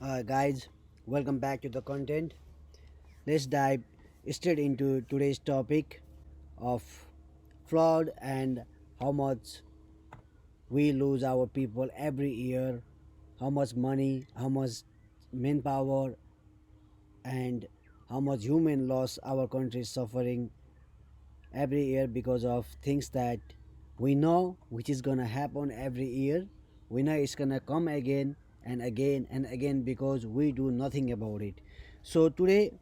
Guys, welcome back to the content. Let's dive straight into today's topic of fraud and how much we lose our people every year, how much money, how much manpower, and how much human loss our country is suffering every year because of things that we know which is gonna happen every year. We know it's gonna come again and again and again because we do nothing about it. So today,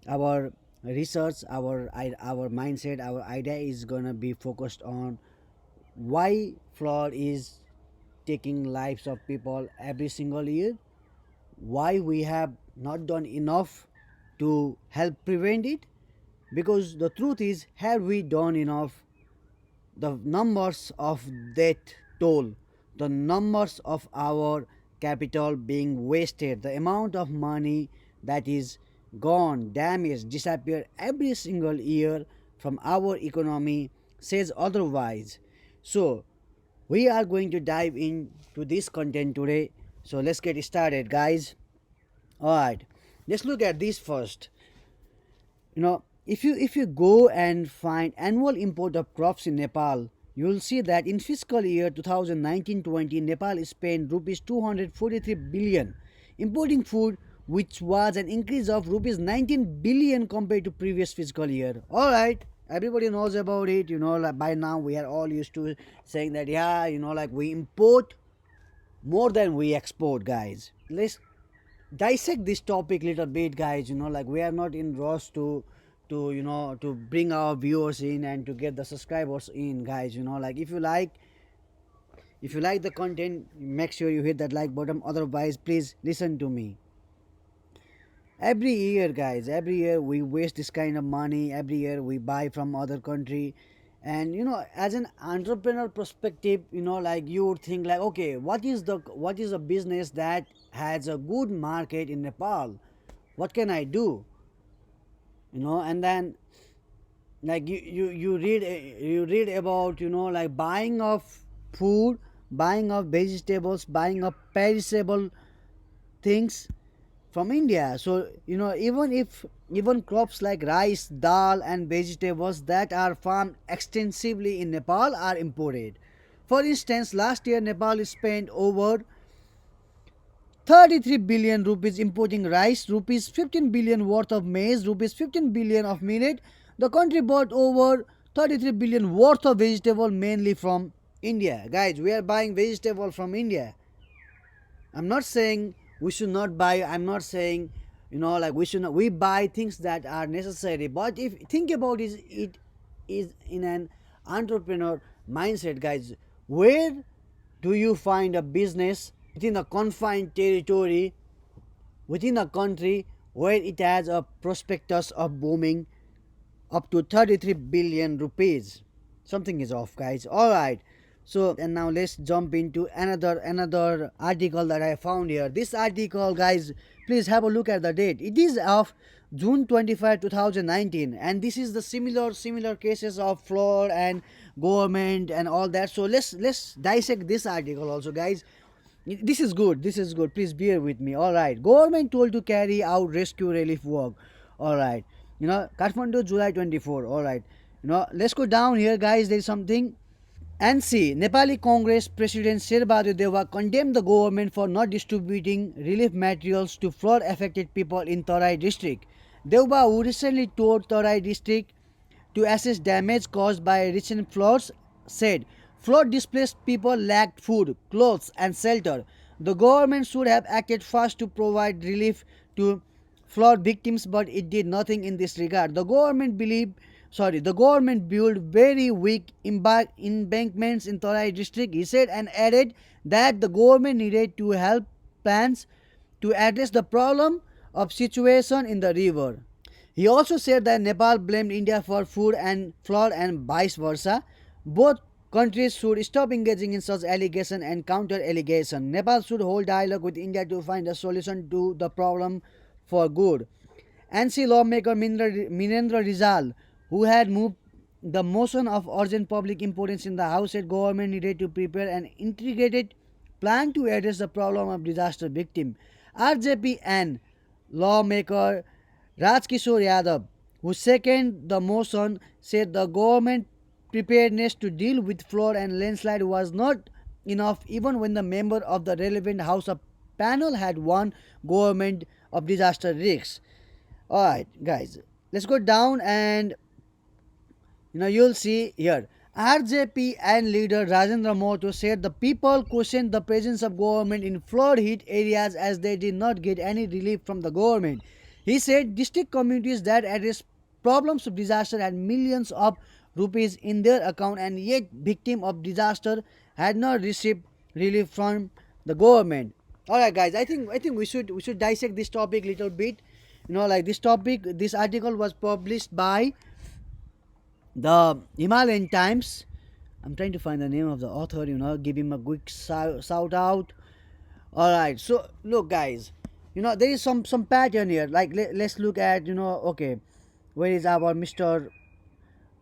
our research, our mindset, our idea is gonna be focused on why fraud is taking lives of people every single year, why we have not done enough to help prevent it, because the truth is, have we done enough? The numbers of death toll, the numbers of our capital being wasted, the amount of money that is gone, damaged, disappear every single year from our economy says otherwise. So we are going to dive into this content today. So let's get started, guys. All right, let's look at this first. If you go and find annual import of crops in Nepal, you will see that in fiscal year 2019-20, Nepal spent rupees 243 billion importing food, which was an increase of rupees 19 billion compared to previous fiscal year. All right, everybody knows about it. Like by now we are all used to saying that, yeah, like we import more than we export, guys. Let's dissect this topic little bit, guys. Like we are not in rush to bring our viewers in and to get the subscribers in, guys. Like if you like the content, make sure you hit that like button. Otherwise, please listen to me. Every year, guys, every year we waste this kind of money. Every year we buy from other country, and as an entrepreneur perspective, like you would think like, okay, what is a business that has a good market in Nepal? What can I do? And then, like you read about, like buying of food, buying of vegetables, buying of perishable things from India. So even crops like rice, dal, and vegetables that are farmed extensively in Nepal are imported. For instance, last year Nepal spent over 33 billion rupees importing rice, rupees 15 billion worth of maize, rupees 15 billion of millet. The country bought over 33 billion worth of vegetable mainly from India. Guys, we are buying vegetable from India. I'm not saying we should not buy. I'm not saying, like we should not. We buy things that are necessary. But if think about it is in an entrepreneur mindset, guys. Where do you find a business within a confined territory, within a country where it has a prospectus of booming up to 33 billion rupees? Something is off, guys. All right. So and now let's jump into another article that I found here. This article, guys, please have a look at the date. It is of June 25, 2019, and this is the similar cases of fraud and government and all that. So let's dissect this article also, guys. This is good. This is good. Please bear with me. All right. Government told to carry out rescue relief work. All right. Kathmandu, July 24. All right. Let's go down here, guys. There is something. NC, Nepali Congress President Sherbadu Deva condemned the government for not distributing relief materials to flood affected people in Tarai district. Deva, who recently toured Tarai district to assess damage caused by recent floods, said flood displaced people lacked food, clothes, and shelter. The government should have acted fast to provide relief to flood victims, but it did nothing in this regard. The government built very weak embankments in Tarai district, he said, and added that the government needed to help plans to address the problem of situation in the river. He also said that Nepal blamed India for food and flood and vice versa. Both countries should stop engaging in such allegation and counter allegation. Nepal should hold dialogue with India to find a solution to the problem for good. NC lawmaker Minendra Rizal, who had moved the motion of urgent public importance in the House, said government needed to prepare an integrated plan to address the problem of disaster victim. RJP and lawmaker Rajkishore Yadav, who seconded the motion, said the government preparedness to deal with flood and landslide was not enough even when the member of the relevant House of panel had warned government of disaster risks. Alright, guys, let's go down and you'll see here. RJP and leader Rajendra Moto said the people questioned the presence of government in flood hit areas as they did not get any relief from the government. He said district communities that address problems of disaster had millions of rupees in their account and yet victim of disaster had not received relief from the government. Alright guys, I think we should dissect this topic little bit. Like this article was published by the Himalayan Times. I'm trying to find the name of the author, give him a quick shout out. All right, so look, guys, there is some pattern here. Like let's look at, okay, where is our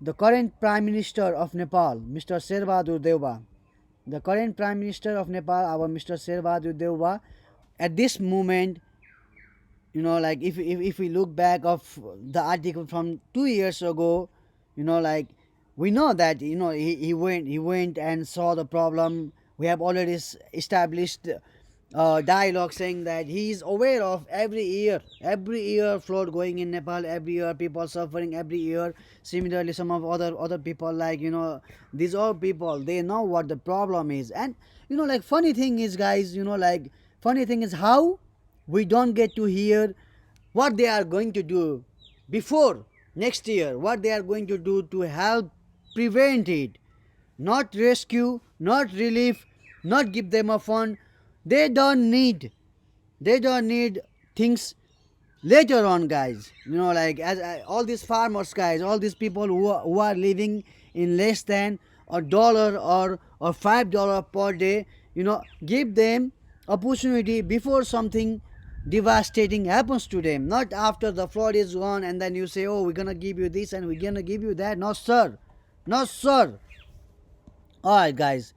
the current Prime Minister of Nepal, Mr. Sherbahadur Deuba. The current Prime Minister of Nepal, our Mr. Sherbahadur Deuba, at this moment, like if we look back of the article from 2 years ago, like we know that he went and saw the problem. We have already established dialogue saying that he is aware of every year flood going in Nepal, every year people suffering, every year. Similarly, some of other people, like these all people, they know what the problem is. And like funny thing is, guys, like funny thing is how we don't get to hear what they are going to do before next year, what they are going to do to help prevent it. Not rescue, not relief, not give them a fund. They don't need they don't need things later on, guys. Like as all these farmers, guys, all these people who are living in less than $1 or $5 per day, give them opportunity before something devastating happens to them, not after the flood is gone and then you say, oh, we're gonna give you this and we're gonna give you that. No sir, no sir. All right, guys,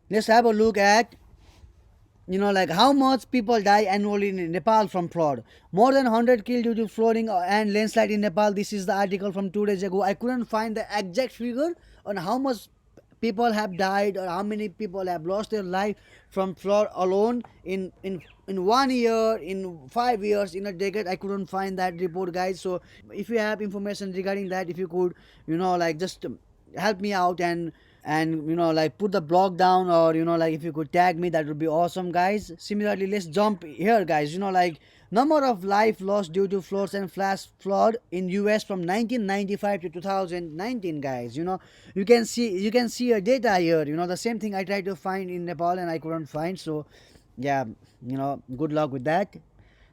let's have a look at like how much people die annually in Nepal from flood. More than 100 killed due to flooding and landslide in Nepal. This is the article from 2 days ago. I couldn't find the exact figure on how much people have died or how many people have lost their life from flood alone in 1 year, in 5 years, in a decade. I couldn't find that report, guys. So if you have information regarding that, if you could like just help me out and like put the blog down, or like if you could tag me, that would be awesome, guys. Similarly, let's jump here, guys. Like number of life lost due to floods and flash flood in US from 1995 to 2019, guys. You can see a data here. The same thing I tried to find in Nepal and I couldn't find. So yeah, good luck with that.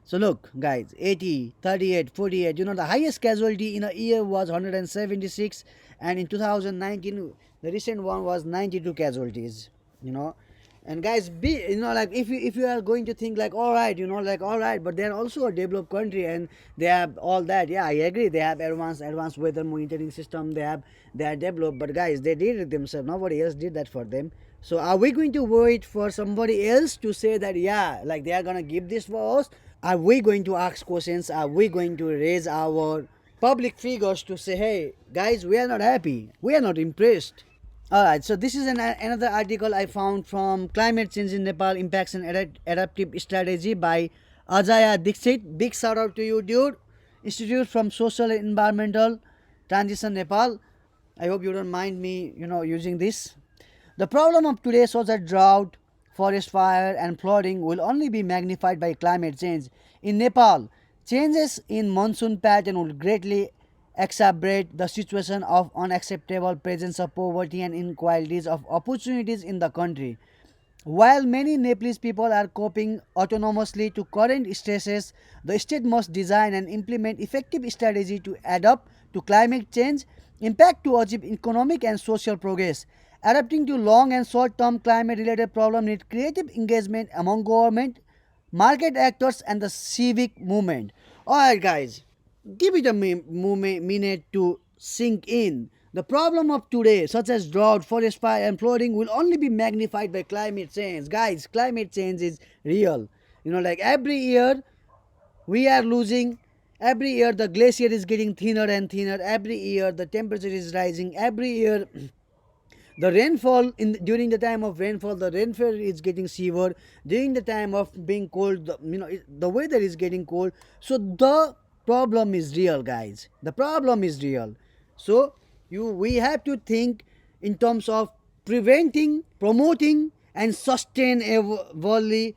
So look, guys, 80, 38, 48. The highest casualty in a year was 176, and in 2019, the recent one was 92 casualties. And guys, be like if you are going to think like all right, like all right, but they're also a developed country and they have all that. Yeah, I agree. They have advanced weather monitoring system. They are developed, but guys, they did it themselves. Nobody else did that for them. So are we going to wait for somebody else to say that, yeah, like they are gonna give this for us? Are we going to ask questions? Are we going to raise our public figures to say, hey, guys, we are not happy. We are not impressed. Alright, so this is another article I found from Climate Change in Nepal Impacts and Adaptive Strategy by Ajaya Dixit. Big shout out to you, dude. Institute from Social and Environmental Transition Nepal. I hope you don't mind me, using this. The problem of today shows that drought, forest fire, and flooding will only be magnified by climate change. In Nepal, changes in monsoon pattern will greatly exacerbate the situation of unacceptable presence of poverty and inequalities of opportunities in the country. While many Nepalese people are coping autonomously to current stresses, the state must design and implement effective strategy to adapt to climate change impact to achieve economic and social progress. Adapting to long and short-term climate-related problems need creative engagement among government, market actors, and the civic movement. Alright, guys, give it a minute to sink in. The problem of today, such as drought, forest fire, and flooding, will only be magnified by climate change. Guys, climate change is real. Like every year we are losing. Every year the glacier is getting thinner and thinner. Every year the temperature is rising. Every year the rainfall during the time of rainfall, the rainfall is getting severe. During the time of being cold, the weather is getting cold. So the problem is real, guys. The problem is real. So we have to think in terms of preventing, promoting, and sustainably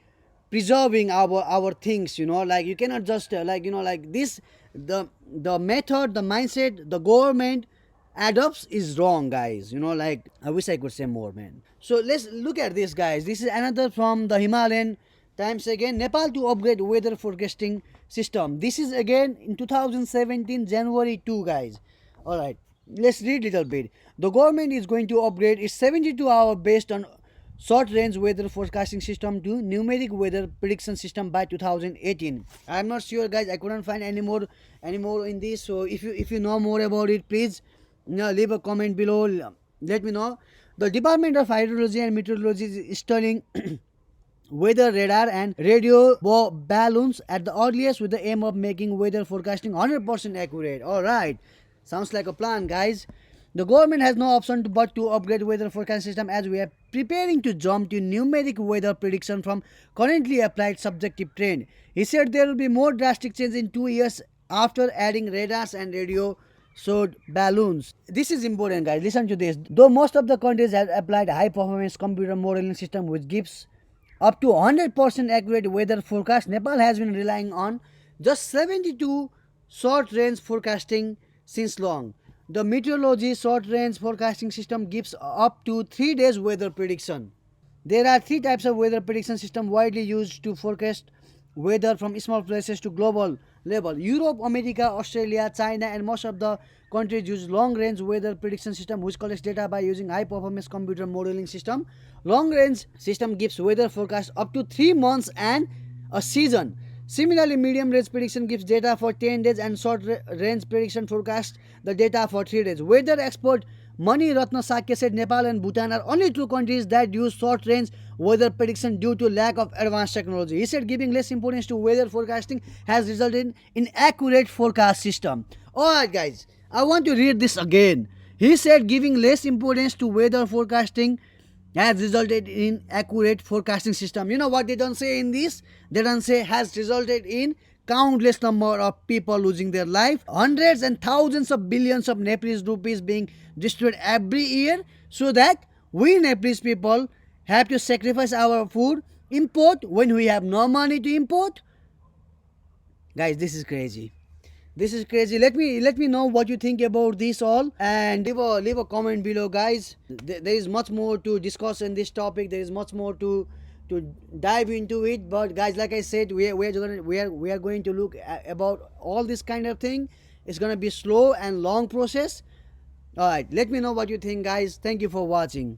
preserving our things. Like you cannot just like this. The method, the mindset the government adopts is wrong, guys. Like I wish I could say more, man. So let's look at this, guys. This is another from the Himalayan Times again. Nepal to upgrade weather forecasting system. This is again in 2017 January 2, guys. All right, let's read little bit. The government is going to upgrade its 72-hour based on short range weather forecasting system to numeric weather prediction system by 2018. I'm not sure, guys. I couldn't find any more in this. So if you know more about it, please leave a comment below. Let me know. The Department of Hydrology and Meteorology is installing weather radar and radio balloons at the earliest with the aim of making weather forecasting 100% accurate. All right, sounds like a plan, guys. The government has no option but to upgrade weather forecast system as we are preparing to jump to numeric weather prediction from currently applied subjective trend. He said there will be more drastic change in 2 years after adding radars and radio showed balloons. This is important, guys. Listen to this. Though most of the countries have applied high performance computer modeling system which gives up to 100% accurate weather forecast, Nepal has been relying on just 72 short range forecasting since long. The meteorology short range forecasting system gives up to 3 days weather prediction. There are three types of weather prediction system widely used to forecast weather from small places to global level. Europe, America, Australia, China, and most of the countries use long-range weather prediction system which collects data by using high-performance computer modeling system. Long-range system gives weather forecast up to 3 months and a season. Similarly, medium-range prediction gives data for 10 days and short-range prediction forecasts the data for 3 days. Weather expert Mani Ratna Sakya said Nepal and Bhutan are only two countries that use short-range weather prediction due to lack of advanced technology. He said giving less importance to weather forecasting has resulted in inaccurate forecast system. Alright, guys, I want to read this again. He said giving less importance to weather forecasting has resulted in accurate forecasting system. You know what they don't say in this? They don't say has resulted in countless number of people losing their life, hundreds and thousands of billions of Nepalese rupees being destroyed every year, so that we Nepalese people have to sacrifice our food, import when we have no money to import. Guys, this is crazy. This is crazy. Let me know what you think about this all, and leave a comment below, guys. There is much more to discuss in this topic. There is much more to dive into it. But guys, like I said, we are going to look about all this kind of thing. It's gonna be slow and long process. All right. Let me know what you think, guys. Thank you for watching.